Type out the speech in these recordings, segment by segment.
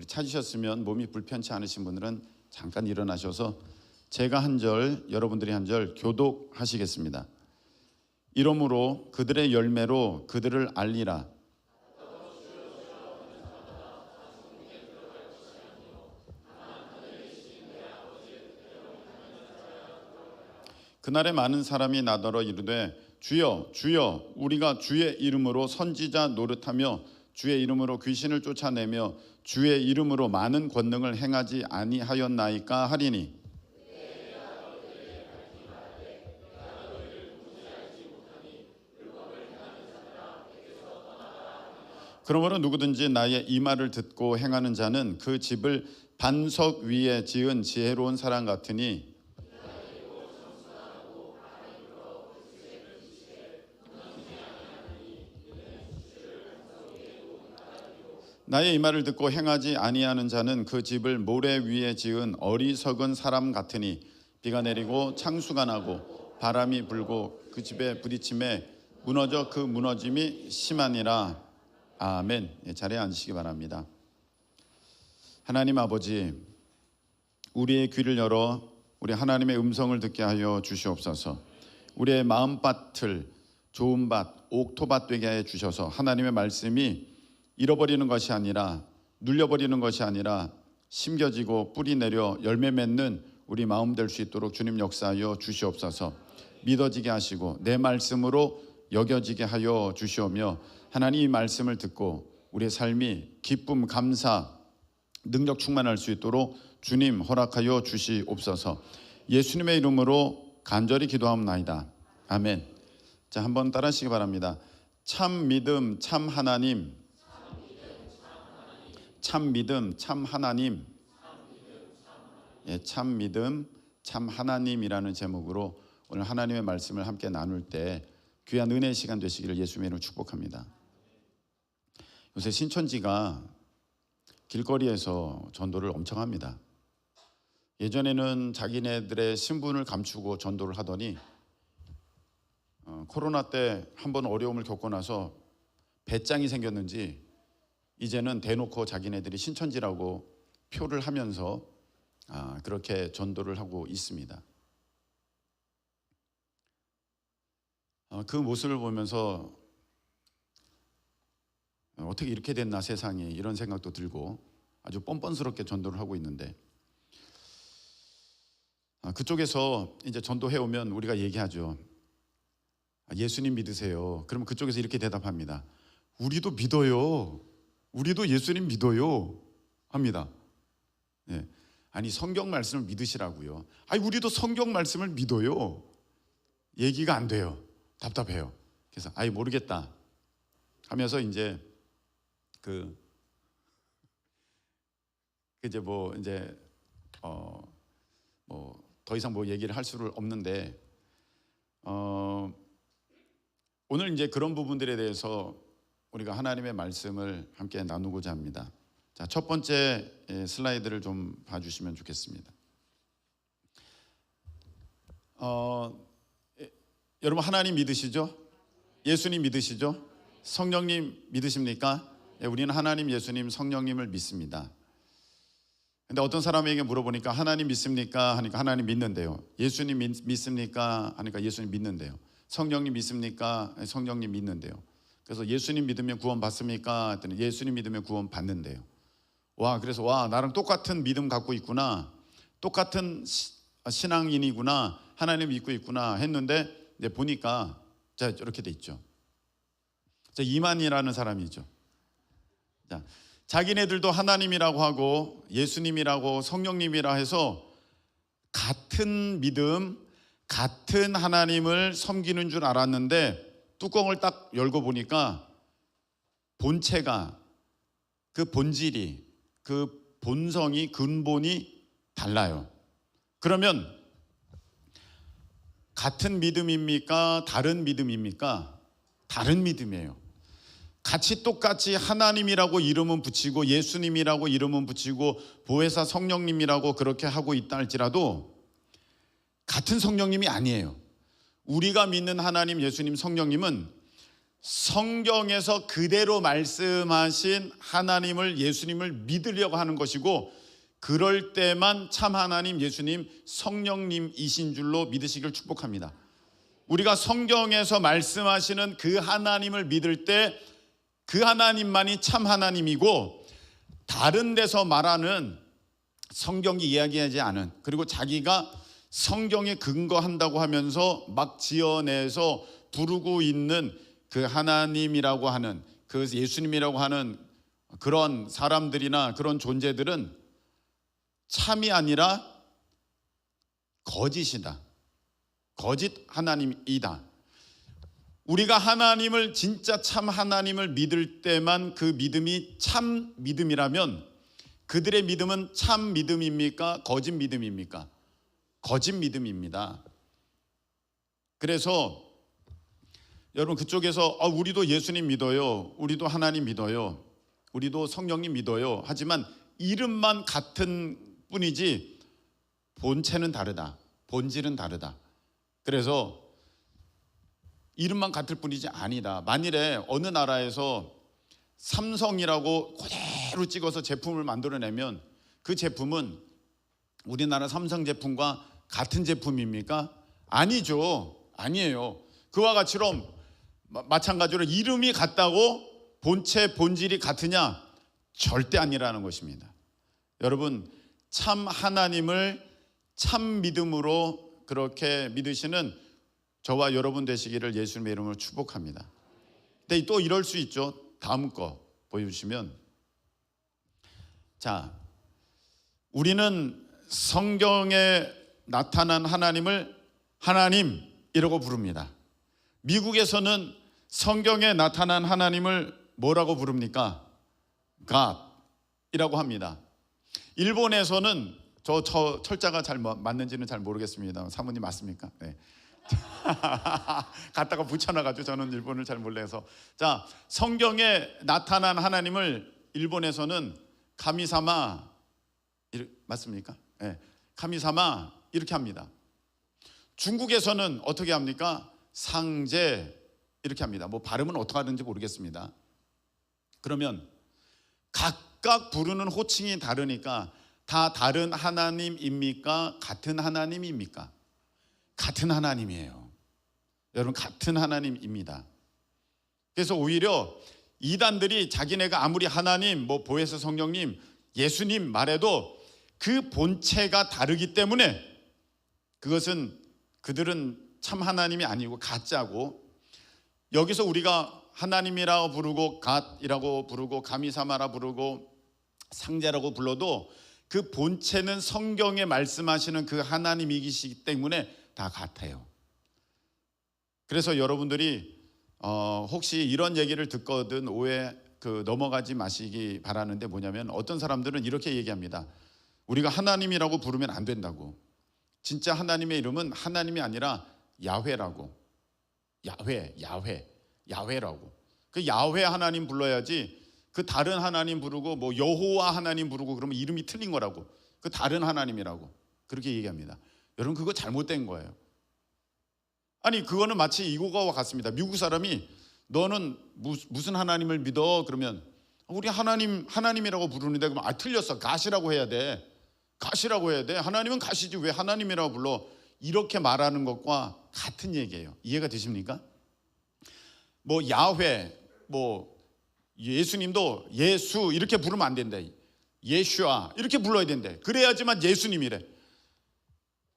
찾으셨으면 몸이 불편치 않으신 분들은 잠깐 일어나셔서 제가 한 절, 여러분들이 한 절 교독하시겠습니다. 이러므로 그들의 열매로 그들을 알리라. 그날에 많은 사람이 나더러 이르되 주여 주여 우리가 주의 이름으로 선지자 노릇하며 주의 이름으로 귀신을 쫓아내며 주의 이름으로 많은 권능을 행하지 아니하였나이까 하리니 그러므로 누구든지 나의 이 말을 듣고 행하는 자는 그 집을 반석 위에 지은 지혜로운 사람 같으니 나의 이 말을 듣고 행하지 아니하는 자는 그 집을 모래 위에 지은 어리석은 사람 같으니 비가 내리고 창수가 나고 바람이 불고 그 집에 부딪힘에 무너져 그 무너짐이 심하니라. 아멘. 자리에 앉으시기 바랍니다. 하나님 아버지, 우리의 귀를 열어 우리 하나님의 음성을 듣게 하여 주시옵소서. 우리의 마음밭을 좋은 밭, 옥토밭 되게 해 주셔서 하나님의 말씀이 잃어버리는 것이 아니라 눌려버리는 것이 아니라 심겨지고 뿌리 내려 열매 맺는 우리 마음 될 수 있도록 주님 역사하여 주시옵소서. 믿어지게 하시고 내 말씀으로 여겨지게 하여 주시오며 하나님 이 말씀을 듣고 우리의 삶이 기쁨, 감사, 능력 충만할 수 있도록 주님 허락하여 주시옵소서. 예수님의 이름으로 간절히 기도하옵나이다. 아멘. 자, 한번 따라하시기 바랍니다. 참 믿음, 참 하나님. 참 믿음, 참 하나님. 참 믿음, 참 하나님이라는 제목으로 오늘 하나님의 말씀을 함께 나눌 때 귀한 은혜의 시간 되시기를 예수님의 이름으로 축복합니다. 요새 신천지가 길거리에서 전도를 엄청 합니다. 예전에는 자기네들의 신분을 감추고 전도를 하더니 코로나 때 한번 어려움을 겪고 나서 배짱이 생겼는지 이제는 대놓고 자기네들이 신천지라고 표를 하면서 그렇게 전도를 하고 있습니다. 그 모습을 보면서 어떻게 이렇게 됐나 세상이, 이런 생각도 들고 아주 뻔뻔스럽게 전도를 하고 있는데 그쪽에서 이제 전도해 오면 우리가 얘기하죠. 예수님 믿으세요. 그러면 그쪽에서 이렇게 대답합니다. 우리도 믿어요. 우리도 예수님 믿어요. 합니다. 네. 아니 성경 말씀을 믿으시라고요. 아니 우리도 성경 말씀을 믿어요. 얘기가 안 돼요. 답답해요. 그래서 아이 모르겠다 하면서 이제 더 이상 뭐 얘기를 할 수를 없는데 오늘 이제 그런 부분들에 대해서 우리가 하나님의 말씀을 함께 나누고자 합니다. 자, 첫 번째 슬라이드를 좀 봐주시면 좋겠습니다. 여러분 하나님 믿으시죠? 예수님 믿으시죠? 성령님 믿으십니까? 우리는 하나님, 예수님, 성령님을 믿습니다. 근데 어떤 사람에게 물어보니까 하나님 믿습니까? 하니까 하나님 믿는데요. 예수님 믿습니까? 하니까 예수님 믿는데요. 성령님 믿습니까? 성령님 믿는데요. 그래서 예수님 믿으면 구원 받습니까? 했더니 예수님 믿으면 구원 받는데요. 그래서 나랑 똑같은 믿음 갖고 있구나. 똑같은 신앙인이구나. 하나님 믿고 있구나 했는데 이제 보니까 자, 이렇게 돼 있죠. 자, 이만이라는 사람이죠. 자, 자기네들도 하나님이라고 하고 예수님이라고 성령님이라 해서 같은 믿음, 같은 하나님을 섬기는 줄 알았는데 뚜껑을 딱 열고 보니까 본체가, 그 본질이, 그 본성이, 근본이 달라요. 그러면 같은 믿음입니까? 다른 믿음입니까? 다른 믿음이에요. 같이 똑같이 하나님이라고 이름은 붙이고 예수님이라고 이름은 붙이고 보혜사 성령님이라고 그렇게 하고 있다 할지라도 같은 성령님이 아니에요. 우리가 믿는 하나님, 예수님, 성령님은 성경에서 그대로 말씀하신 하나님을, 예수님을 믿으려고 하는 것이고, 그럴 때만 참 하나님, 예수님, 성령님이신 줄로 믿으시길 축복합니다. 우리가 성경에서 말씀하시는 그 하나님을 믿을 때 그 하나님만이 참 하나님이고, 다른 데서 말하는 성경이 이야기하지 않은, 그리고 자기가 성경에 근거한다고 하면서 막 지어내서 부르고 있는 그 하나님이라고 하는, 그 예수님이라고 하는 그런 사람들이나 그런 존재들은 참이 아니라 거짓이다. 거짓 하나님이다. 우리가 하나님을, 진짜 참 하나님을 믿을 때만 그 믿음이 참 믿음이라면, 그들의 믿음은 참 믿음입니까? 거짓 믿음입니까? 거짓 믿음입니다. 그래서 여러분, 그쪽에서 우리도 예수님 믿어요, 우리도 하나님 믿어요, 우리도 성령님 믿어요 하지만 이름만 같은 뿐이지 본체는 다르다, 본질은 다르다. 그래서 이름만 같을 뿐이지 아니다. 만일에 어느 나라에서 삼성이라고 그대로 찍어서 제품을 만들어내면 그 제품은 우리나라 삼성 제품과 같은 제품입니까? 아니죠. 아니에요. 그와 같이럼 마찬가지로 이름이 같다고 본체, 본질이 같으냐? 절대 아니라는 것입니다. 여러분, 참 하나님을 참 믿음으로 그렇게 믿으시는 저와 여러분 되시기를 예수님의 이름으로 축복합니다. 근데 또 이럴 수 있죠. 다음 거 보여주시면, 자, 우리는 성경에 나타난 하나님을 하나님이라고 부릅니다. 미국에서는 성경에 나타난 하나님을 뭐라고 부릅니까? God이라고 합니다. 일본에서는 저 철자가 잘 맞는지는 잘 모르겠습니다. 사모님 맞습니까? 네. 갖다가 붙여놔가지고 저는 일본을 잘 몰라서, 자, 성경에 나타난 하나님을 일본에서는 카미사마, 맞습니까? 네. 카미사마 이렇게 합니다. 중국에서는 어떻게 합니까? 상제 이렇게 합니다. 뭐 발음은 어떻게 하는지 모르겠습니다. 그러면 각각 부르는 호칭이 다르니까 다 다른 하나님입니까? 같은 하나님입니까? 같은 하나님이에요. 여러분, 같은 하나님입니다. 그래서 오히려 이단들이 자기네가 아무리 하나님, 뭐 보혜사 성령님, 예수님 말해도 그 본체가 다르기 때문에 그것은, 그들은 참 하나님이 아니고 가짜고, 여기서 우리가 하나님이라고 부르고 갓이라고 부르고 가미사마라 부르고 상제라고 불러도 그 본체는 성경에 말씀하시는 그 하나님이시기 때문에 다 같아요. 그래서 여러분들이 혹시 이런 얘기를 듣거든 오해 넘어가지 마시기 바라는데, 뭐냐면 어떤 사람들은 이렇게 얘기합니다. 우리가 하나님이라고 부르면 안 된다고. 진짜 하나님의 이름은 하나님이 아니라 야훼라고. 야훼라고. 그 야훼 하나님 불러야지, 그 다른 하나님 부르고 뭐 여호와 하나님 부르고 그러면 이름이 틀린 거라고. 그 다른 하나님이라고 그렇게 얘기합니다. 여러분, 그거 잘못된 거예요. 아니, 그거는 마치 이거와 같습니다. 미국 사람이 너는 무슨 하나님을 믿어? 그러면 우리 하나님이라고 부르는데, 그러면 틀렸어. 가시라고 해야 돼. 가시라고 해야 돼. 하나님은 가시지 왜 하나님이라고 불러? 이렇게 말하는 것과 같은 얘기예요. 이해가 되십니까? 뭐 야훼, 뭐 예수님도 예수 이렇게 부르면 안 된대. 예슈아 이렇게 불러야 된대. 그래야지만 예수님이래.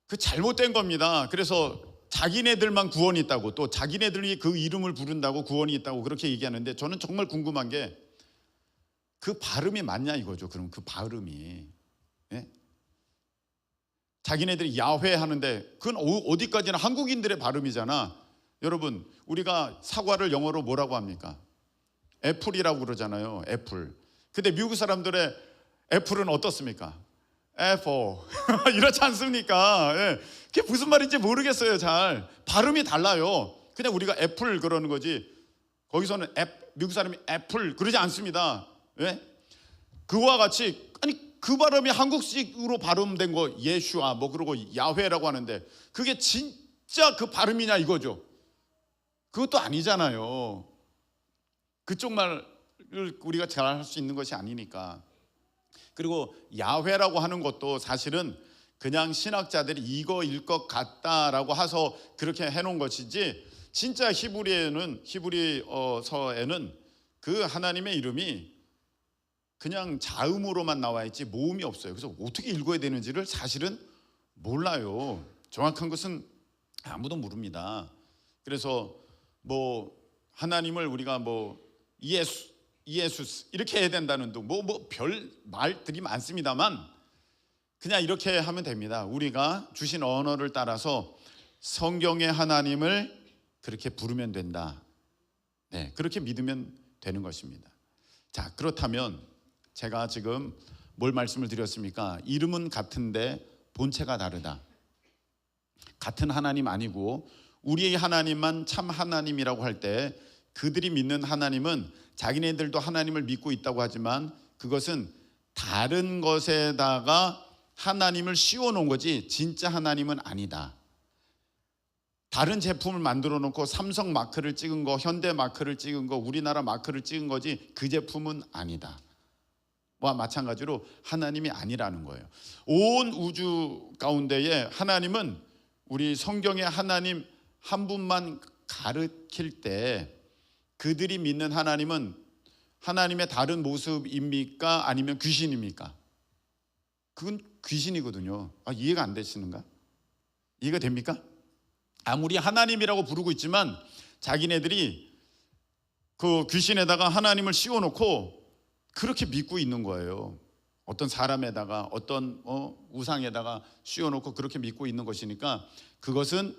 그 잘못된 겁니다. 그래서 자기네들만 구원이 있다고, 또 자기네들이 그 이름을 부른다고 구원이 있다고 그렇게 얘기하는데, 저는 정말 궁금한 게 그 발음이 맞냐 이거죠. 그럼 그 발음이, 예? 자기네들이 야훼 하는데 그건 어디까지나 한국인들의 발음이잖아. 여러분, 우리가 사과를 영어로 뭐라고 합니까? 애플이라고 그러잖아요. 애플. 근데 미국 사람들의 애플은 어떻습니까? 애플 이렇지 않습니까? 예. 그게 무슨 말인지 모르겠어요. 잘 발음이 달라요. 그냥 우리가 애플 그러는 거지, 거기서는 미국 사람이 애플 그러지 않습니다. 예? 그와 같이, 아니 그 발음이 한국식으로 발음된 거 예슈아 뭐 그러고 야훼라고 하는데 그게 진짜 그 발음이냐 이거죠. 그것도 아니잖아요. 그쪽 말을 우리가 잘 할 수 있는 것이 아니니까. 그리고 야훼라고 하는 것도 사실은 그냥 신학자들이 이거일 것 같다라고 해서 그렇게 해놓은 것이지, 진짜 히브리서에는 그 하나님의 이름이 그냥 자음으로만 나와 있지 모음이 없어요. 그래서 어떻게 읽어야 되는지를 사실은 몰라요. 정확한 것은 아무도 모릅니다. 그래서 뭐 하나님을 우리가 뭐 이에수스 이렇게 해야 된다는 등 뭐 별 말들이 많습니다만, 그냥 이렇게 하면 됩니다. 우리가 주신 언어를 따라서 성경의 하나님을 그렇게 부르면 된다. 네, 그렇게 믿으면 되는 것입니다. 자, 그렇다면 제가 지금 뭘 말씀을 드렸습니까? 이름은 같은데 본체가 다르다. 같은 하나님 아니고 우리의 하나님만 참 하나님이라고 할 때, 그들이 믿는 하나님은 자기네들도 하나님을 믿고 있다고 하지만 그것은 다른 것에다가 하나님을 씌워놓은 거지 진짜 하나님은 아니다. 다른 제품을 만들어 놓고 삼성 마크를 찍은 거, 현대 마크를 찍은 거, 우리나라 마크를 찍은 거지 그 제품은 아니다. 와 마찬가지로 하나님이 아니라는 거예요. 온 우주 가운데에 하나님은 우리 성경의 하나님 한 분만 가르칠 때, 그들이 믿는 하나님은 하나님의 다른 모습입니까? 아니면 귀신입니까? 그건 귀신이거든요. 이해가 안 되시는가? 이해가 됩니까? 아무리 하나님이라고 부르고 있지만 자기네들이 그 귀신에다가 하나님을 씌워놓고 그렇게 믿고 있는 거예요. 어떤 사람에다가 어떤 우상에다가 씌워놓고 그렇게 믿고 있는 것이니까 그것은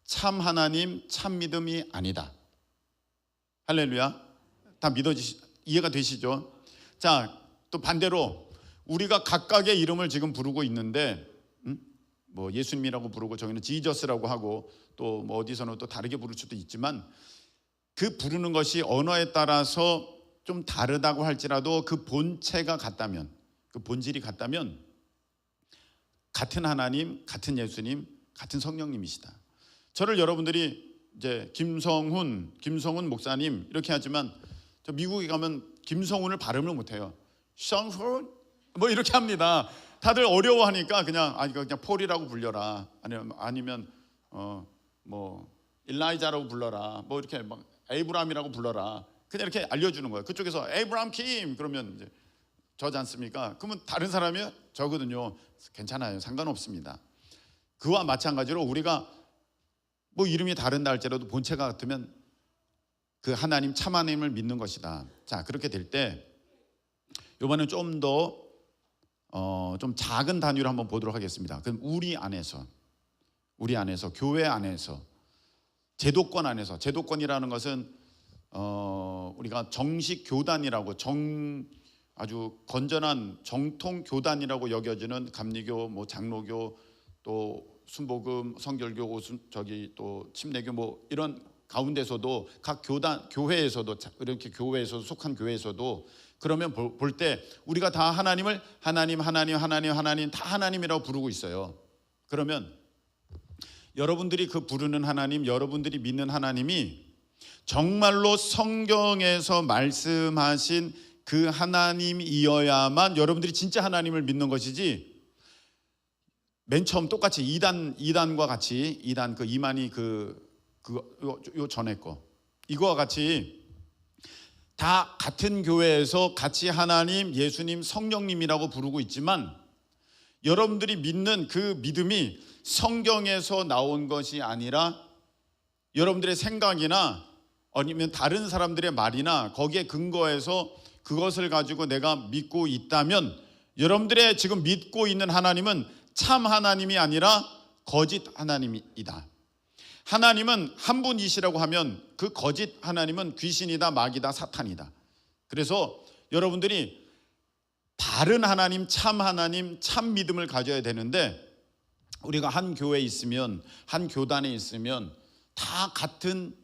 참 하나님, 참 믿음이 아니다. 할렐루야. 다 이해가 되시죠? 자, 또 반대로 우리가 각각의 이름을 지금 부르고 있는데, 뭐 예수님이라고 부르고 저희는 지저스라고 하고 또 뭐 어디서는 또 다르게 부를 수도 있지만, 그 부르는 것이 언어에 따라서 좀 다르다고 할지라도 그 본체가 같다면, 그 본질이 같다면 같은 하나님, 같은 예수님, 같은 성령님이시다. 저를 여러분들이 이제 김성훈 목사님 이렇게 하지만 저 미국에 가면 김성훈을 발음을 못해요. 성훈 뭐 이렇게 합니다. 다들 어려워하니까 그냥 폴이라고 불려라, 아니면 뭐 일라이자라고 불러라, 뭐 이렇게 막 에이브람이라고 불러라, 그냥 이렇게 알려주는 거예요. 그쪽에서 에이브람 킴 그러면 이제 저지 않습니까? 그러면 다른 사람이 저거든요. 괜찮아요, 상관없습니다. 그와 마찬가지로 우리가 뭐 이름이 다른다 할지라도 본체가 같으면 그 하나님 참 하나님을 믿는 것이다. 자, 그렇게 될 때 이번엔 좀 더 좀 작은 단위로 한번 보도록 하겠습니다. 그럼 우리 안에서 교회 안에서 제도권 안에서, 제도권이라는 것은 우리가 정식 교단이라고 아주 건전한 정통 교단이라고 여겨지는 감리교, 뭐 장로교, 또 순복음, 성결교, 또 침례교 뭐 이런 가운데서도 각 교회에서도 이렇게 교회에서도 속한 교회에서도 그러면 볼 때 우리가 다 하나님을 하나님 다 하나님이라고 부르고 있어요. 그러면 여러분들이 그 부르는 하나님, 여러분들이 믿는 하나님이 정말로 성경에서 말씀하신 그 하나님이어야만 여러분들이 진짜 하나님을 믿는 것이지, 맨 처음 똑같이 이단과 같이 이단 그 이만희 요 전에 거 이거와 같이 다 같은 교회에서 같이 하나님, 예수님, 성령님이라고 부르고 있지만 여러분들이 믿는 그 믿음이 성경에서 나온 것이 아니라 여러분들의 생각이나 아니면 다른 사람들의 말이나 거기에 근거해서 그것을 가지고 내가 믿고 있다면 여러분들의 지금 믿고 있는 하나님은 참 하나님이 아니라 거짓 하나님이다. 하나님은 한 분이시라고 하면 그 거짓 하나님은 귀신이다, 마귀다, 사탄이다. 그래서 여러분들이 바른 하나님, 참 믿음을 가져야 되는데, 우리가 한 교회에 있으면, 한 교단에 있으면 다 같은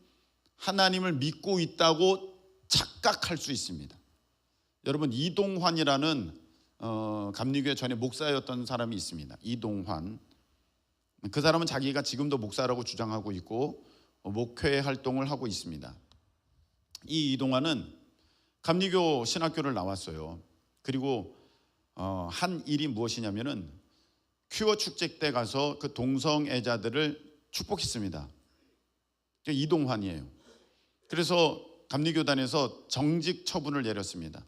하나님을 믿고 있다고 착각할 수 있습니다. 여러분, 이동환이라는 감리교회 전에 목사였던 사람이 있습니다. 이동환. 그 사람은 자기가 지금도 목사라고 주장하고 있고 목회 활동을 하고 있습니다. 이 이동환은 감리교 신학교를 나왔어요. 그리고 한 일이 무엇이냐면은 퀴어 축제 때 가서 그 동성애자들을 축복했습니다. 이동환이에요. 그래서 감리교단에서 정직 처분을 내렸습니다.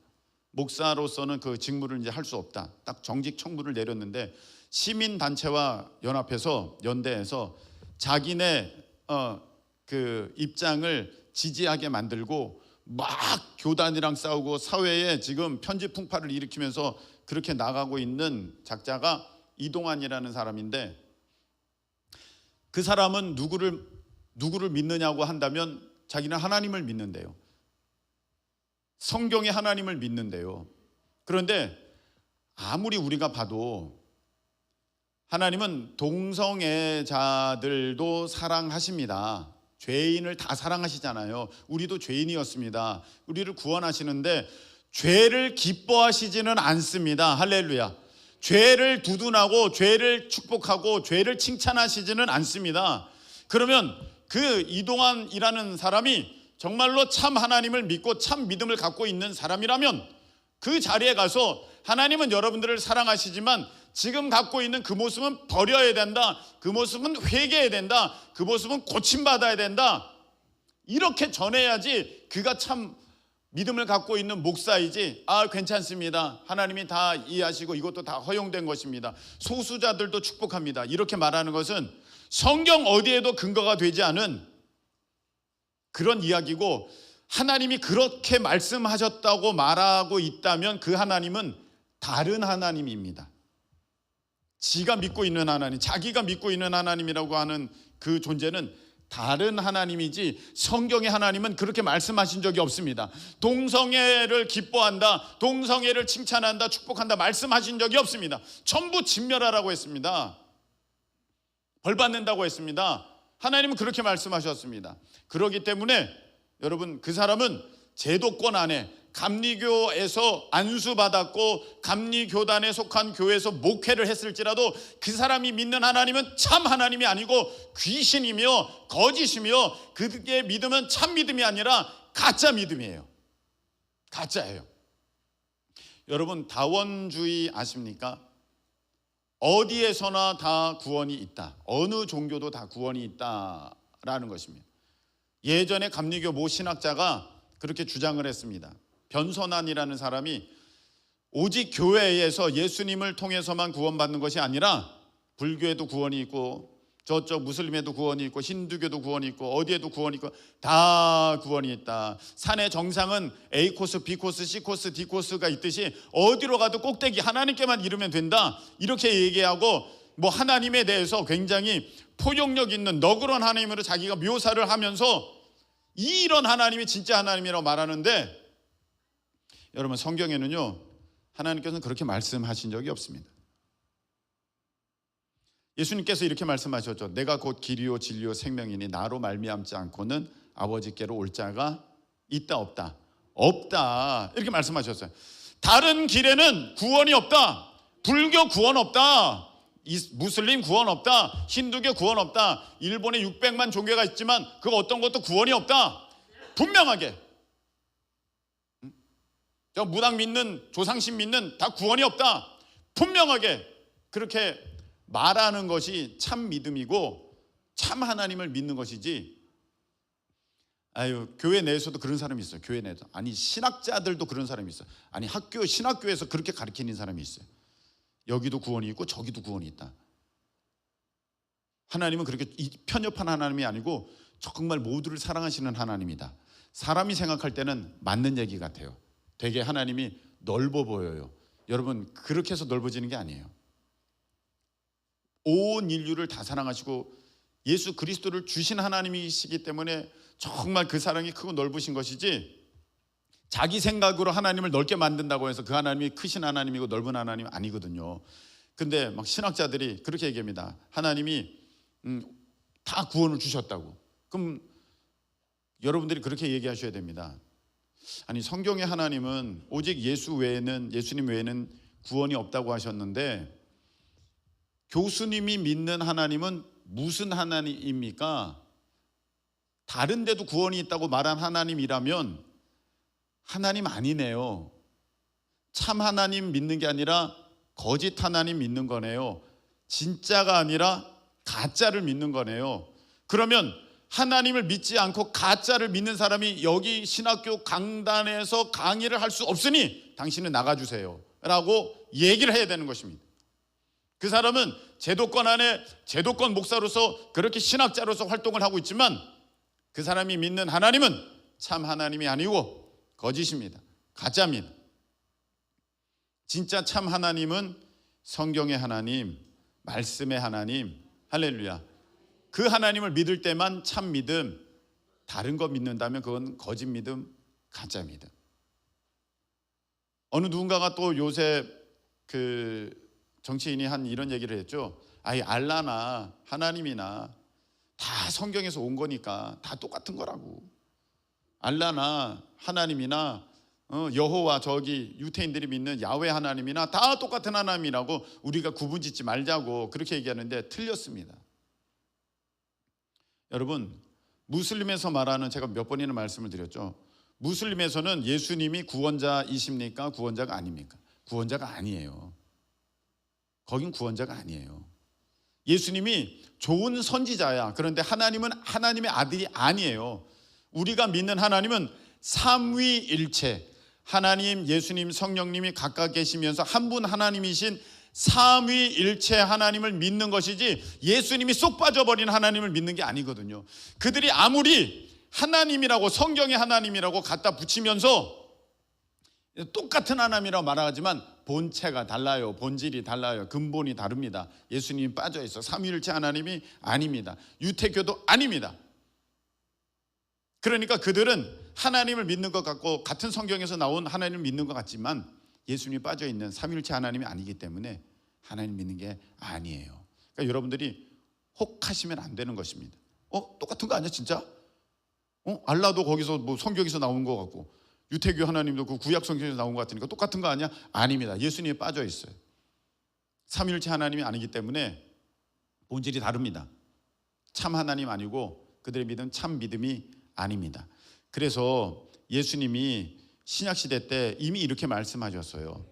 목사로서는 그 직무를 이제 할 수 없다. 딱 정직 처분을 내렸는데 시민단체와 연대해서 자기네 그 입장을 지지하게 만들고 막 교단이랑 싸우고 사회에 지금 편집 풍파를 일으키면서 그렇게 나가고 있는 작자가 이동환이라는 사람인데, 그 사람은 누구를 믿느냐고 한다면 자기는 하나님을 믿는데요. 성경의 하나님을 믿는데요. 그런데 아무리 우리가 봐도 하나님은 동성애자들도 사랑하십니다. 죄인을 다 사랑하시잖아요. 우리도 죄인이었습니다. 우리를 구원하시는데 죄를 기뻐하시지는 않습니다. 할렐루야. 죄를 두둔하고 죄를 축복하고 죄를 칭찬하시지는 않습니다. 그러면 그 이동환이라는 사람이 정말로 참 하나님을 믿고 참 믿음을 갖고 있는 사람이라면 그 자리에 가서 하나님은 여러분들을 사랑하시지만 지금 갖고 있는 그 모습은 버려야 된다. 그 모습은 회개해야 된다. 그 모습은 고침받아야 된다. 이렇게 전해야지 그가 참 믿음을 갖고 있는 목사이지, 괜찮습니다. 하나님이 다 이해하시고 이것도 다 허용된 것입니다. 소수자들도 축복합니다. 이렇게 말하는 것은 성경 어디에도 근거가 되지 않은 그런 이야기고, 하나님이 그렇게 말씀하셨다고 말하고 있다면 그 하나님은 다른 하나님입니다. 지가 믿고 있는 하나님, 자기가 믿고 있는 하나님이라고 하는 그 존재는 다른 하나님이지 성경의 하나님은 그렇게 말씀하신 적이 없습니다. 동성애를 기뻐한다, 동성애를 칭찬한다, 축복한다 말씀하신 적이 없습니다. 전부 진멸하라고 했습니다. 벌 받는다고 했습니다. 하나님은 그렇게 말씀하셨습니다. 그렇기 때문에 여러분, 그 사람은 제도권 안에 감리교에서 안수받았고 감리교단에 속한 교회에서 목회를 했을지라도 그 사람이 믿는 하나님은 참 하나님이 아니고 귀신이며 거짓이며, 그의 믿음은 참 믿음이 아니라 가짜 믿음이에요. 가짜예요. 여러분, 다원주의 아십니까? 어디에서나 다 구원이 있다. 어느 종교도 다 구원이 있다라는 것입니다. 예전에 감리교 모 신학자가 그렇게 주장을 했습니다. 변선환이라는 사람이 오직 교회에서 예수님을 통해서만 구원받는 것이 아니라 불교에도 구원이 있고 저쪽 무슬림에도 구원이 있고 힌두교도 구원이 있고 어디에도 구원이 있고 다 구원이 있다. 산의 정상은 A 코스, B 코스, C 코스, D 코스가 있듯이 어디로 가도 꼭대기 하나님께만 이르면 된다. 이렇게 얘기하고 하나님에 대해서 굉장히 포용력 있는 너그러운 하나님으로 자기가 묘사를 하면서 이런 하나님이 진짜 하나님이라고 말하는데, 여러분, 성경에는요 하나님께서는 그렇게 말씀하신 적이 없습니다. 예수님께서 이렇게 말씀하셨죠. 내가 곧 길이요 진리요 생명이니 나로 말미암지 않고는 아버지께로 올 자가 있다 없다? 없다. 이렇게 말씀하셨어요. 다른 길에는 구원이 없다. 불교 구원 없다. 무슬림 구원 없다. 힌두교 구원 없다. 일본에 600만 종교가 있지만 그 어떤 것도 구원이 없다. 분명하게. 저 무당 믿는, 조상신 믿는 다 구원이 없다. 분명하게 그렇게 말하는 것이 참 믿음이고 참 하나님을 믿는 것이지. 교회 내에서도 그런 사람이 있어요. 교회 내에서. 아니, 신학자들도 그런 사람이 있어요. 아니, 신학교에서 그렇게 가르치는 사람이 있어요. 여기도 구원이 있고 저기도 구원이 있다. 하나님은 그렇게 편협한 하나님이 아니고 정말 모두를 사랑하시는 하나님이다. 사람이 생각할 때는 맞는 얘기 같아요. 되게 하나님이 넓어 보여요. 여러분, 그렇게 해서 넓어지는 게 아니에요. 온 인류를 다 사랑하시고 예수 그리스도를 주신 하나님이시기 때문에 정말 그 사랑이 크고 넓으신 것이지, 자기 생각으로 하나님을 넓게 만든다고 해서 그 하나님이 크신 하나님이고 넓은 하나님 아니거든요. 근데 신학자들이 그렇게 얘기합니다. 하나님이 다 구원을 주셨다고. 그럼 여러분들이 그렇게 얘기하셔야 됩니다. 아니, 성경의 하나님은 오직 예수님 외에는 구원이 없다고 하셨는데, 교수님이 믿는 하나님은 무슨 하나님입니까? 다른 데도 구원이 있다고 말한 하나님이라면 하나님 아니네요. 참 하나님 믿는 게 아니라 거짓 하나님 믿는 거네요. 진짜가 아니라 가짜를 믿는 거네요. 그러면 하나님을 믿지 않고 가짜를 믿는 사람이 여기 신학교 강단에서 강의를 할 수 없으니 당신은 나가주세요 라고 얘기를 해야 되는 것입니다. 그 사람은 제도권 안에 제도권 목사로서 그렇게 신학자로서 활동을 하고 있지만 그 사람이 믿는 하나님은 참 하나님이 아니고 거짓입니다. 가짜입니다. 진짜 참 하나님은 성경의 하나님, 말씀의 하나님, 할렐루야. 그 하나님을 믿을 때만 참 믿음, 다른 거 믿는다면 그건 거짓 믿음, 가짜 믿음. 어느 누군가가 또 요새 그 정치인이 한 이런 얘기를 했죠. 아이 알라나 하나님이나 다 성경에서 온 거니까 다 똑같은 거라고. 알라나 하나님이나 여호와 저기 유태인들이 믿는 야훼 하나님이나 다 똑같은 하나님이라고 우리가 구분짓지 말자고 그렇게 얘기하는데 틀렸습니다. 여러분, 무슬림에서 말하는, 제가 몇 번이나 말씀을 드렸죠. 무슬림에서는 예수님이 구원자이십니까? 구원자가 아닙니까? 구원자가 아니에요. 거긴 구원자가 아니에요. 예수님이 좋은 선지자야. 그런데 하나님은 하나님의 아들이 아니에요. 우리가 믿는 하나님은 삼위일체, 하나님, 예수님, 성령님이 각각 계시면서 한 분 하나님이신 삼위일체 하나님을 믿는 것이지 예수님이 쏙 빠져버린 하나님을 믿는 게 아니거든요. 그들이 아무리 하나님이라고, 성경의 하나님이라고 갖다 붙이면서 똑같은 하나님이라고 말하지만 본체가 달라요. 본질이 달라요. 근본이 다릅니다. 예수님이 빠져있어. 삼위일체 하나님이 아닙니다. 유태교도 아닙니다. 그러니까 그들은 하나님을 믿는 것 같고 같은 성경에서 나온 하나님을 믿는 것 같지만 예수님이 빠져있는 삼위일체 하나님이 아니기 때문에 하나님 믿는 게 아니에요. 그러니까 여러분들이 혹하시면 안 되는 것입니다. 똑같은 거 아니야 진짜? 알라도 거기서 뭐 성경에서 나온 것 같고 유태교 하나님도 그 구약 성경에서 나온 것 같으니까 똑같은 거 아니야? 아닙니다. 예수님이 빠져 있어요. 삼위일체 하나님이 아니기 때문에 본질이 다릅니다. 참 하나님 아니고 그들의 믿음 참 믿음이 아닙니다. 그래서 예수님이 신약시대 때 이미 이렇게 말씀하셨어요.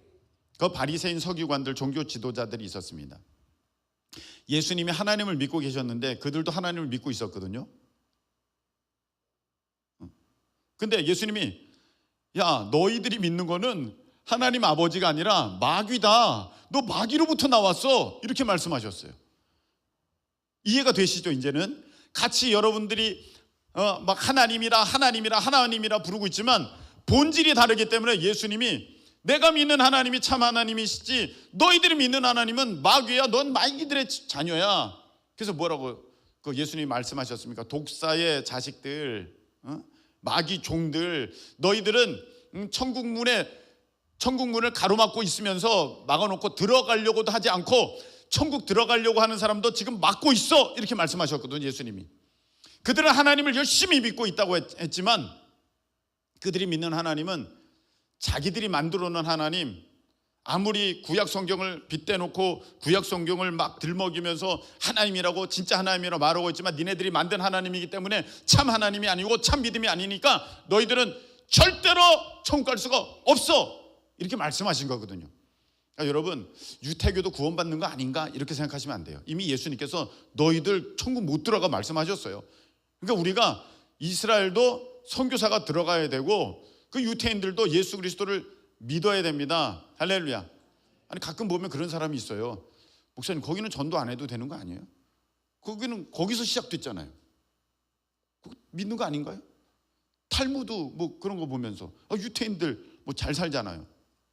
그 바리새인 서기관들, 종교 지도자들이 있었습니다. 예수님이 하나님을 믿고 계셨는데 그들도 하나님을 믿고 있었거든요. 근데 예수님이 야, 너희들이 믿는 거는 하나님 아버지가 아니라 마귀다. 너 마귀로부터 나왔어. 이렇게 말씀하셨어요. 이해가 되시죠? 이제는 같이 여러분들이 막 하나님이라 부르고 있지만 본질이 다르기 때문에 예수님이 내가 믿는 하나님이 참 하나님이시지 너희들이 믿는 하나님은 마귀야. 넌 마귀들의 자녀야. 그래서 뭐라고 그 예수님이 말씀하셨습니까? 독사의 자식들, 마귀 종들, 너희들은 천국 문을 가로막고 있으면서 막아놓고 들어가려고도 하지 않고 천국 들어가려고 하는 사람도 지금 막고 있어. 이렇게 말씀하셨거든요. 예수님이. 그들은 하나님을 열심히 믿고 있다고 했지만 그들이 믿는 하나님은 자기들이 만들어 놓은 하나님, 아무리 구약 성경을 빗대놓고 구약 성경을 막 들먹이면서 하나님이라고 진짜 하나님이라고 말하고 있지만 니네들이 만든 하나님이기 때문에 참 하나님이 아니고 참 믿음이 아니니까 너희들은 절대로 천국 갈 수가 없어. 이렇게 말씀하신 거거든요. 그러니까 여러분, 유태교도 구원받는 거 아닌가 이렇게 생각하시면 안 돼요. 이미 예수님께서 너희들 천국 못 들어가 말씀하셨어요. 그러니까 우리가 이스라엘도 선교사가 들어가야 되고 그 유태인들도 예수 그리스도를 믿어야 됩니다. 할렐루야. 아니 가끔 보면 그런 사람이 있어요. 목사님 거기는 전도 안 해도 되는 거 아니에요? 거기서 시작됐잖아요. 믿는 거 아닌가요? 탈무드 뭐 그런 거 보면서 유태인들 뭐 잘 살잖아요.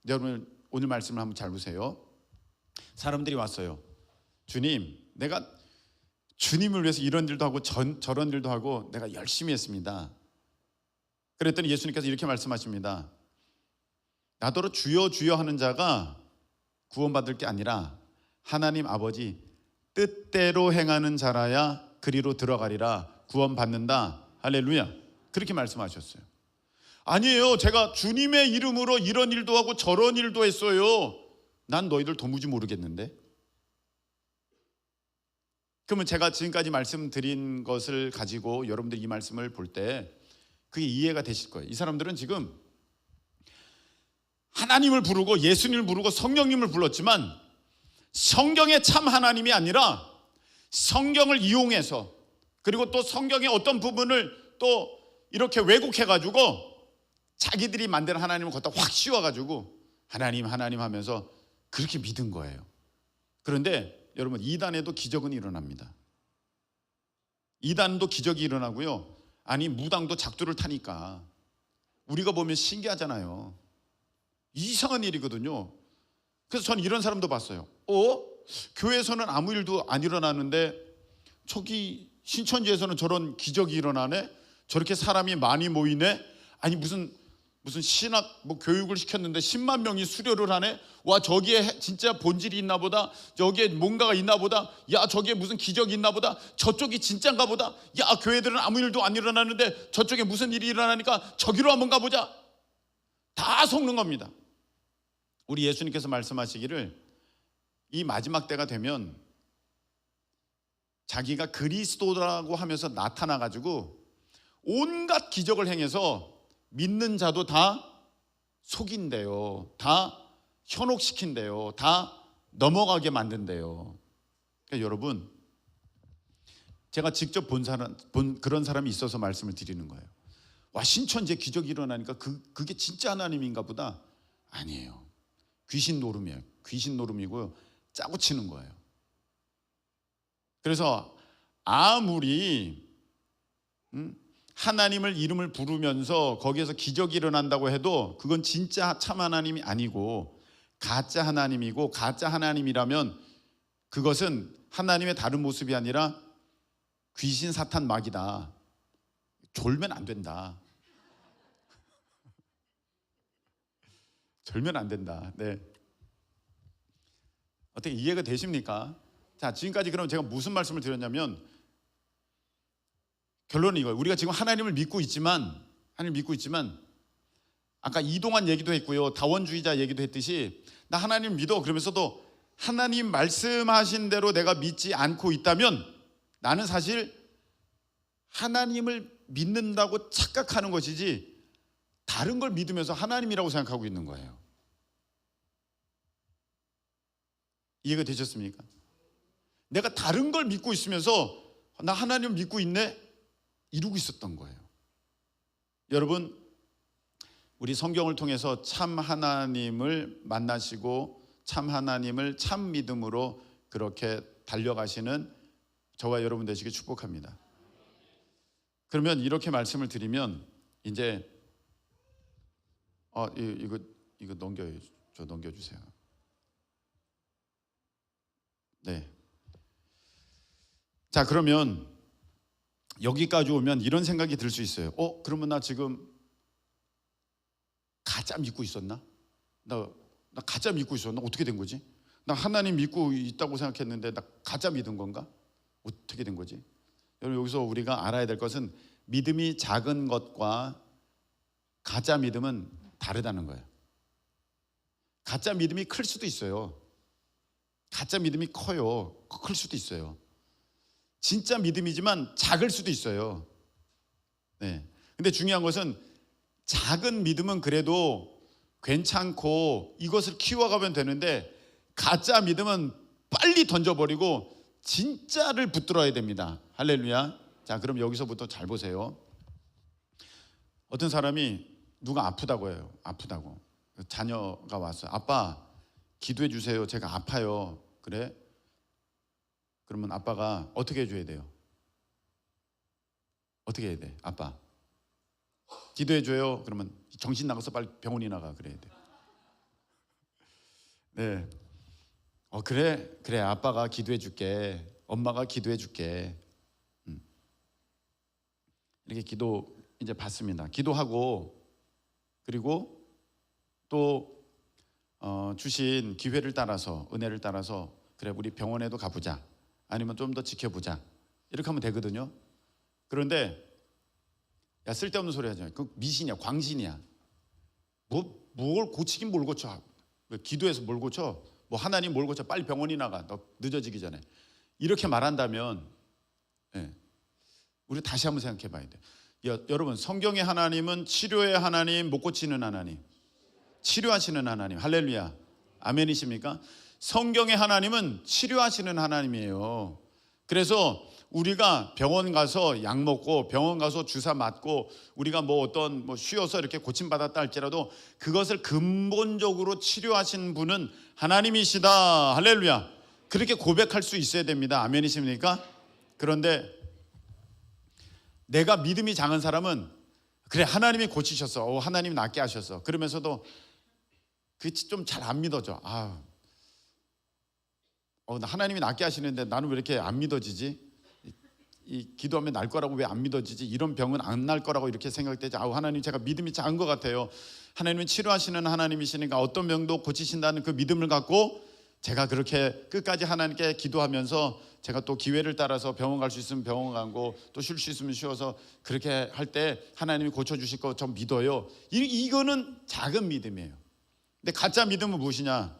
여러분 오늘 말씀을 한번 잘 보세요. 사람들이 왔어요. 주님, 내가 주님을 위해서 이런 일도 하고 저런 일도 하고 내가 열심히 했습니다. 그랬더니 예수님께서 이렇게 말씀하십니다. 나더러 주여 주여 하는 자가 구원받을 게 아니라 하나님 아버지 뜻대로 행하는 자라야 그리로 들어가리라. 구원받는다. 할렐루야. 그렇게 말씀하셨어요. 아니에요. 제가 주님의 이름으로 이런 일도 하고 저런 일도 했어요. 난 너희들 도무지 모르겠는데. 그러면 제가 지금까지 말씀드린 것을 가지고 여러분들 이 말씀을 볼 때 그게 이해가 되실 거예요. 이 사람들은 지금 하나님을 부르고 예수님을 부르고 성령님을 불렀지만 성경의 참 하나님이 아니라 성경을 이용해서, 그리고 또 성경의 어떤 부분을 또 이렇게 왜곡해가지고 자기들이 만든 하나님을 거기다 확 씌워가지고 하나님 하나님 하면서 그렇게 믿은 거예요. 그런데 여러분, 이단에도 기적은 일어납니다. 이단도 기적이 일어나고요. 아니, 무당도 작두를 타니까 우리가 보면 신기하잖아요. 이상한 일이거든요. 그래서 저는 이런 사람도 봤어요. 교회에서는 아무 일도 안 일어나는데 저기 신천지에서는 저런 기적이 일어나네? 저렇게 사람이 많이 모이네? 아니 무슨 신학 교육을 시켰는데 10만 명이 수료를 하네? 와, 저기에 진짜 본질이 있나 보다. 저기에 뭔가가 있나 보다. 야, 저기에 무슨 기적이 있나 보다. 저쪽이 진짜인가 보다. 야, 교회들은 아무 일도 안 일어나는데 저쪽에 무슨 일이 일어나니까 저기로 한번 가보자. 다 속는 겁니다. 우리 예수님께서 말씀하시기를 이 마지막 때가 되면 자기가 그리스도라고 하면서 나타나가지고 온갖 기적을 행해서 믿는 자도 다 속인대요. 다 현혹시킨대요. 다 넘어가게 만든대요. 그러니까 여러분, 제가 직접 본 그런 사람이 있어서 말씀을 드리는 거예요. 와, 신천지에 기적이 일어나니까 그게 진짜 하나님인가 보다. 아니에요. 귀신 노름이에요. 귀신 노름이고요. 짜고 치는 거예요. 그래서 아무리 하나님을 이름을 부르면서 거기에서 기적이 일어난다고 해도 그건 진짜 참 하나님이 아니고 가짜 하나님이고, 가짜 하나님이라면 그것은 하나님의 다른 모습이 아니라 귀신 사탄 마귀다. 졸면 안 된다. 졸면 안 된다. 네. 어떻게 이해가 되십니까? 자, 지금까지 그럼 제가 무슨 말씀을 드렸냐면 결론은 이거예요. 우리가 지금 하나님을 믿고 있지만 아까 이동환 얘기도 했고요. 다원주의자 얘기도 했듯이 나 하나님 믿어 그러면서도 하나님 말씀하신 대로 내가 믿지 않고 있다면 나는 사실 하나님을 믿는다고 착각하는 것이지 다른 걸 믿으면서 하나님이라고 생각하고 있는 거예요. 이해가 되셨습니까? 내가 다른 걸 믿고 있으면서 나 하나님 믿고 있네? 이루고 있었던 거예요. 여러분, 우리 성경을 통해서 참 하나님을 만나시고 참 하나님을 참 믿음으로 그렇게 달려가시는 저와 여러분 되시길 축복합니다. 그러면 이렇게 말씀을 드리면 이제 이거 넘겨주세요. 네. 자, 그러면 여기까지 오면 이런 생각이 들 수 있어요. 그러면 나 지금 가짜 믿고 있었나? 나 가짜 믿고 있었나? 어떻게 된 거지? 나 하나님 믿고 있다고 생각했는데 나 가짜 믿은 건가? 어떻게 된 거지? 여러분, 여기서 우리가 알아야 될 것은 믿음이 작은 것과 가짜 믿음은 다르다는 거예요. 가짜 믿음이 클 수도 있어요. 가짜 믿음이 커요. 클 수도 있어요. 진짜 믿음이지만 작을 수도 있어요. 네. 근데 중요한 것은 작은 믿음은 그래도 괜찮고 이것을 키워가면 되는데 가짜 믿음은 빨리 던져버리고 진짜를 붙들어야 됩니다. 할렐루야. 자, 그럼 여기서부터 잘 보세요. 어떤 사람이 누가 아프다고 해요. 아프다고. 자녀가 왔어요. 아빠, 기도해 주세요. 제가 아파요. 그래? 그러면 아빠가 어떻게 해줘야 돼요? 어떻게 해야 돼? 아빠 기도해줘요. 그러면 정신 나가서 빨리 병원에 나가 그래야 돼. 네. 그래 아빠가 기도해줄게. 엄마가 기도해줄게. 이렇게 기도 이제 받습니다. 기도하고 그리고 또 주신 기회를 따라서, 은혜를 따라서 그래 우리 병원에도 가보자. 아니면 좀 더 지켜보자. 이렇게 하면 되거든요. 그런데 야, 쓸데없는 소리 하지 마. 그 미신이야, 광신이야. 뭘 고치긴 뭘 고쳐. 기도해서 뭘 고쳐. 하나님 뭘 고쳐. 빨리 병원이 나가. 너 늦어지기 전에. 이렇게 말한다면 우리 다시 한번 생각해 봐야 돼. 여러분, 성경의 하나님은 치료의 하나님, 못 고치는 하나님. 치료하시는 하나님. 할렐루야. 아멘이십니까? 성경의 하나님은 치료하시는 하나님이에요. 그래서 우리가 병원 가서 약 먹고 병원 가서 주사 맞고 우리가 쉬어서 이렇게 고침받았다 할지라도 그것을 근본적으로 치료하신 분은 하나님이시다. 할렐루야. 그렇게 고백할 수 있어야 됩니다. 아멘이십니까? 그런데 내가 믿음이 작은 사람은 그래, 하나님이 고치셨어. 하나님이 낫게 하셨어. 그러면서도 그게 좀 잘 안 믿어져. 하나님이 낫게 하시는데 나는 왜 이렇게 안 믿어지지? 이 기도하면 날 거라고 왜 안 믿어지지? 이런 병은 안 날 거라고 이렇게 생각되지. 하나님, 제가 믿음이 작은 것 같아요. 하나님은 치료하시는 하나님이시니까 어떤 병도 고치신다는 그 믿음을 갖고 제가 그렇게 끝까지 하나님께 기도하면서 제가 또 기회를 따라서 병원 갈 수 있으면 병원 가고 또 쉴 수 있으면 쉬어서 그렇게 할 때 하나님이 고쳐주실 거 전 믿어요. 이거는 작은 믿음이에요. 근데 가짜 믿음은 무엇이냐?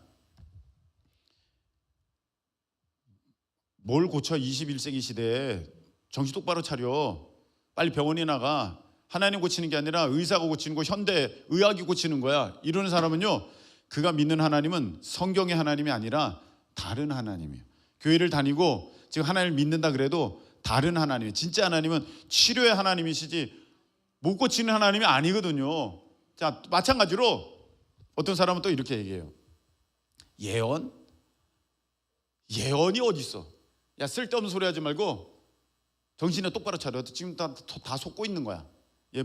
뭘 고쳐? 21세기 시대에 정신 똑바로 차려. 빨리 병원에 나가. 하나님 고치는 게 아니라 의사가 고치는 거, 현대 의학이 고치는 거야. 이러는 사람은요, 그가 믿는 하나님은 성경의 하나님이 아니라 다른 하나님이에요. 교회를 다니고 지금 하나님을 믿는다 그래도 다른 하나님이에요. 진짜 하나님은 치료의 하나님이시지 못 고치는 하나님이 아니거든요. 자, 마찬가지로 어떤 사람은 또 이렇게 얘기해요. 예언이 어디 있어? 야, 쓸데없는 소리 하지 말고 정신에 똑바로 차려. 지금 다 속고 있는 거야.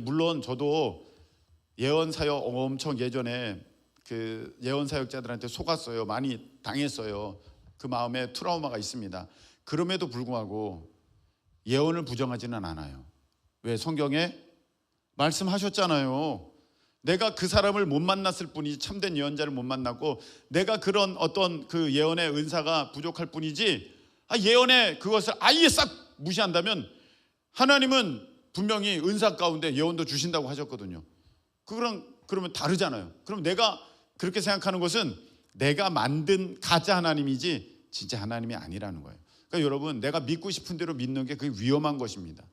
물론 저도 예언 사역 엄청 예전에 그 예언 사역자들한테 속았어요. 많이 당했어요. 그 마음에 트라우마가 있습니다. 그럼에도 불구하고 예언을 부정하지는 않아요. 왜? 성경에 말씀하셨잖아요. 내가 그 사람을 못 만났을 뿐이지, 참된 예언자를 못 만났고 내가 그런 어떤 그 예언의 은사가 부족할 뿐이지, 예언의 그것을 아예 싹 무시한다면 하나님은 분명히 은사 가운데 예언도 주신다고 하셨거든요. 그러면 다르잖아요. 그럼 내가 그렇게 생각하는 것은 내가 만든 가짜 하나님이지 진짜 하나님이 아니라는 거예요. 그러니까 여러분, 내가 믿고 싶은 대로 믿는 게 그게 위험한 것입니다.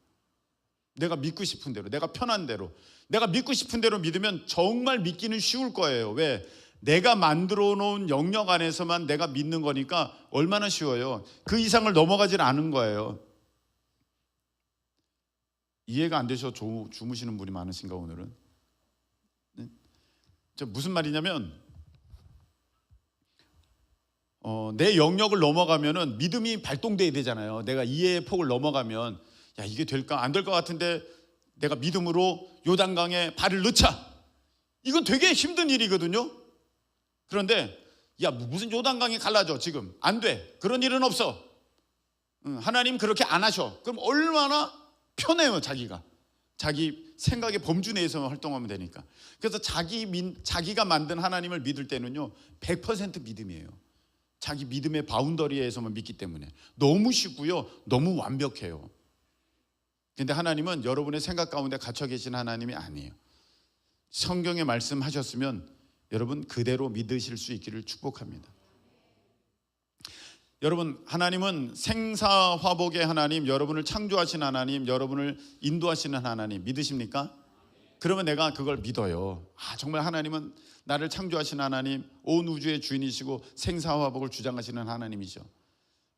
내가 믿고 싶은 대로, 내가 편한 대로, 내가 믿고 싶은 대로 믿으면 정말 믿기는 쉬울 거예요. 왜? 내가 만들어 놓은 영역 안에서만 내가 믿는 거니까 얼마나 쉬워요. 그 이상을 넘어가지는 않은 거예요. 이해가 안 되셔서 주무시는 분이 많으신가 오늘은? 네? 무슨 말이냐면 내 영역을 넘어가면은 믿음이 발동돼야 되잖아요. 내가 이해의 폭을 넘어가면 야, 이게 될까? 안 될 것 같은데 내가 믿음으로 요단강에 발을 넣자. 이건 되게 힘든 일이거든요. 그런데 야, 무슨 요단강이 갈라져 지금? 안 돼. 그런 일은 없어. 하나님 그렇게 안 하셔. 그럼 얼마나 편해요. 자기 생각의 범주 내에서만 활동하면 되니까. 그래서 자기가 만든 하나님을 믿을 때는요 100% 믿음이에요. 자기 믿음의 바운더리에서만 믿기 때문에 너무 쉽고요, 너무 완벽해요. 근데 하나님은 여러분의 생각 가운데 갇혀 계신 하나님이 아니에요. 성경에 말씀하셨으면 여러분 그대로 믿으실 수 있기를 축복합니다. 여러분, 하나님은 생사화복의 하나님, 여러분을 창조하신 하나님, 여러분을 인도하시는 하나님 믿으십니까? 그러면 내가 그걸 믿어요. 정말 하나님은 나를 창조하신 하나님, 온 우주의 주인이시고 생사화복을 주장하시는 하나님이죠.